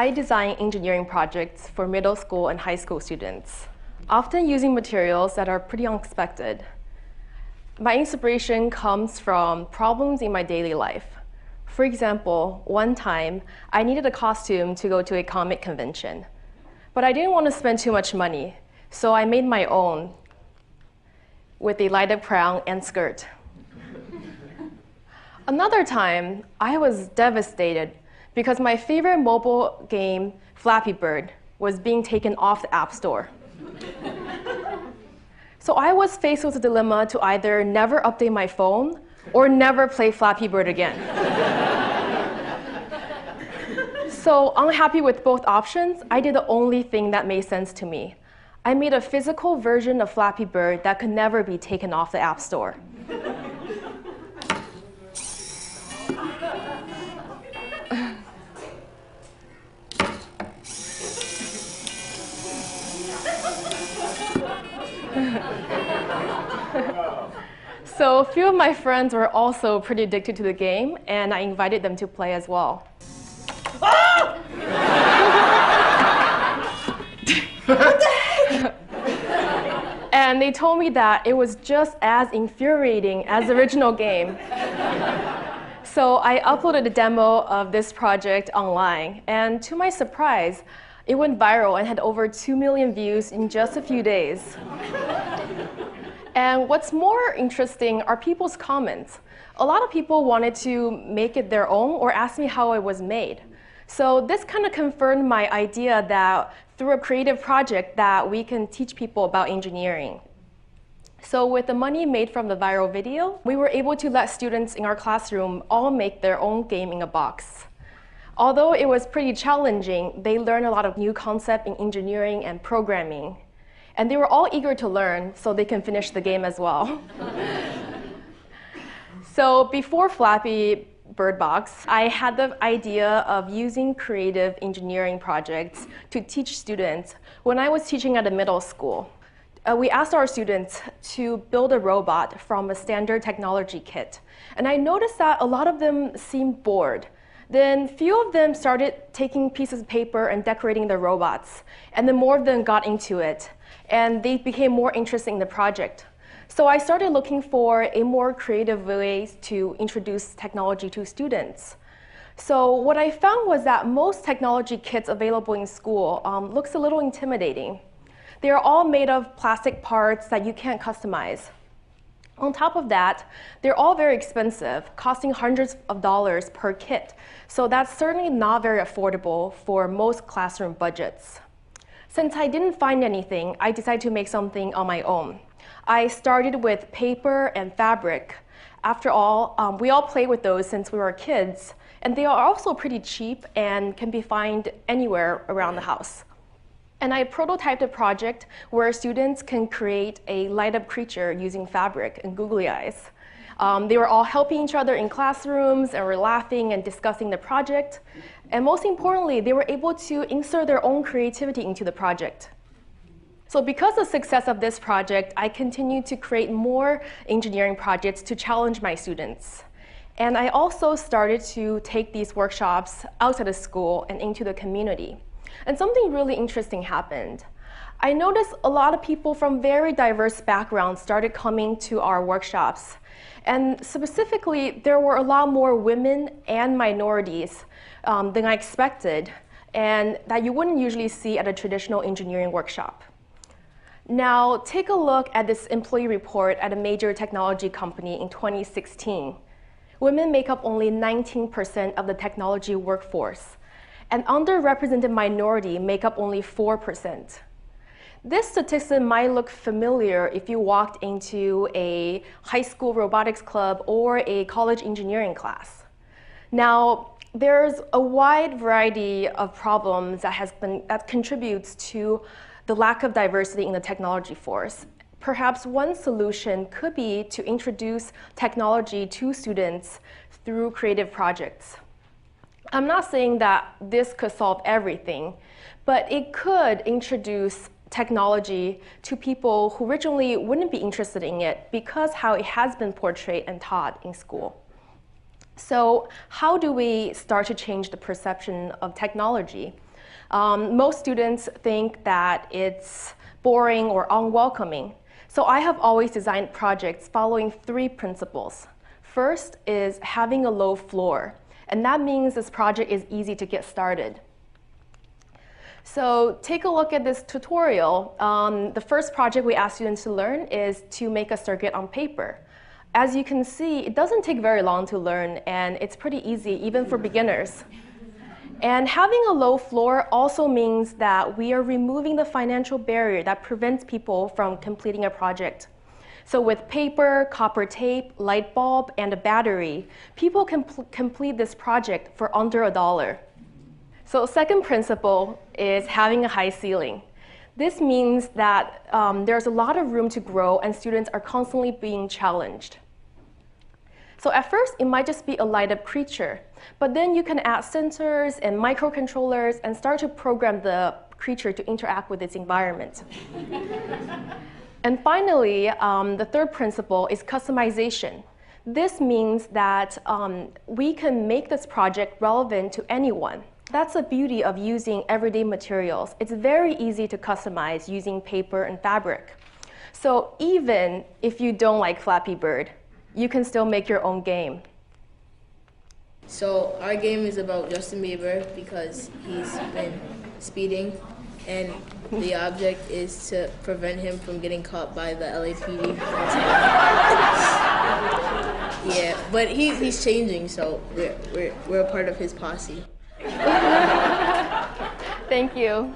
I design engineering projects for middle school and high school students, often using materials that are pretty unexpected. My inspiration comes from problems in my daily life. For example, one time, I needed a costume to go to a comic convention. But I didn't want to spend too much money, so I made my own with a light-up crown and skirt. Another time, I was devastated because my favorite mobile game, Flappy Bird, was being taken off the App Store. So I was faced with a dilemma to either never update my phone or never play Flappy Bird again. So unhappy with both options, I did the only thing that made sense to me. I made a physical version of Flappy Bird that could never be taken off the App Store. So a few of my friends were also pretty addicted to the game, and I invited them to play as well. Ah! What the heck? And they told me that it was just as infuriating as the original game. So I uploaded a demo of this project online, and to my surprise, it went viral and had over 2 million views in just a few days. And what's more interesting are people's comments. A lot of people wanted to make it their own or ask me how it was made. So this kind of confirmed my idea that through a creative project that we can teach people about engineering. So with the money made from the viral video, we were able to let students in our classroom all make their own game in a box. Although it was pretty challenging, they learned a lot of new concepts in engineering and programming. And they were all eager to learn so they can finish the game as well. So before Flappy Bird Box, I had the idea of using creative engineering projects to teach students when I was teaching at a middle school. We asked our students to build a robot from a standard technology kit. And I noticed that a lot of them seemed bored. Then few of them started taking pieces of paper and decorating their robots. And then more of them got into it. And they became more interested in the project. So I started looking for a more creative ways to introduce technology to students. So what I found was that most technology kits available in school looks a little intimidating. They are all made of plastic parts that you can't customize. On top of that, they're all very expensive, costing hundreds of dollars per kit. So that's certainly not very affordable for most classroom budgets. Since I didn't find anything, I decided to make something on my own. I started with paper and fabric. After all, we all play with those since we were kids, and they are also pretty cheap and can be found anywhere around the house. And I prototyped a project where students can create a light-up creature using fabric and googly eyes. They were all helping each other in classrooms and were laughing and discussing the project. And most importantly, they were able to insert their own creativity into the project. So because of the success of this project, I continued to create more engineering projects to challenge my students. And I also started to take these workshops outside of school and into the community. And something really interesting happened. I noticed a lot of people from very diverse backgrounds started coming to our workshops. And specifically, there were a lot more women and minorities than I expected, and that you wouldn't usually see at a traditional engineering workshop. Now, take a look at this employee report at a major technology company in 2016. Women make up only 19% of the technology workforce, and underrepresented minority make up only 4%. This statistic might look familiar if you walked into a high school robotics club or a college engineering class. Now, there's a wide variety of problems that contributes to the lack of diversity in the technology force. Perhaps one solution could be to introduce technology to students through creative projects. I'm not saying that this could solve everything, but it could introduce technology to people who originally wouldn't be interested in it because how it has been portrayed and taught in school. So how do we start to change the perception of technology? Most students think that it's boring or unwelcoming. So I have always designed projects following 3 principles. First is having a low floor, and that means this project is easy to get started. So take a look at this tutorial. The first project we ask students to learn is to make a circuit on paper. As you can see, it doesn't take very long to learn, and it's pretty easy, even for beginners. And having a low floor also means that we are removing the financial barrier that prevents people from completing a project. So with paper, copper tape, light bulb, and a battery, people can complete this project for under $1. So second principle is having a high ceiling. This means that there's a lot of room to grow and students are constantly being challenged. So at first, it might just be a light-up creature, but then you can add sensors and microcontrollers and start to program the creature to interact with its environment. And finally, the third principle is customization. This means that we can make this project relevant to anyone. That's the beauty of using everyday materials. It's very easy to customize using paper and fabric. So even if you don't like Flappy Bird, you can still make your own game. So our game is about Justin Bieber because he's been speeding, and the object is to prevent him from getting caught by the LAPD. Yeah, but he's changing, so we're a part of his posse. Thank you.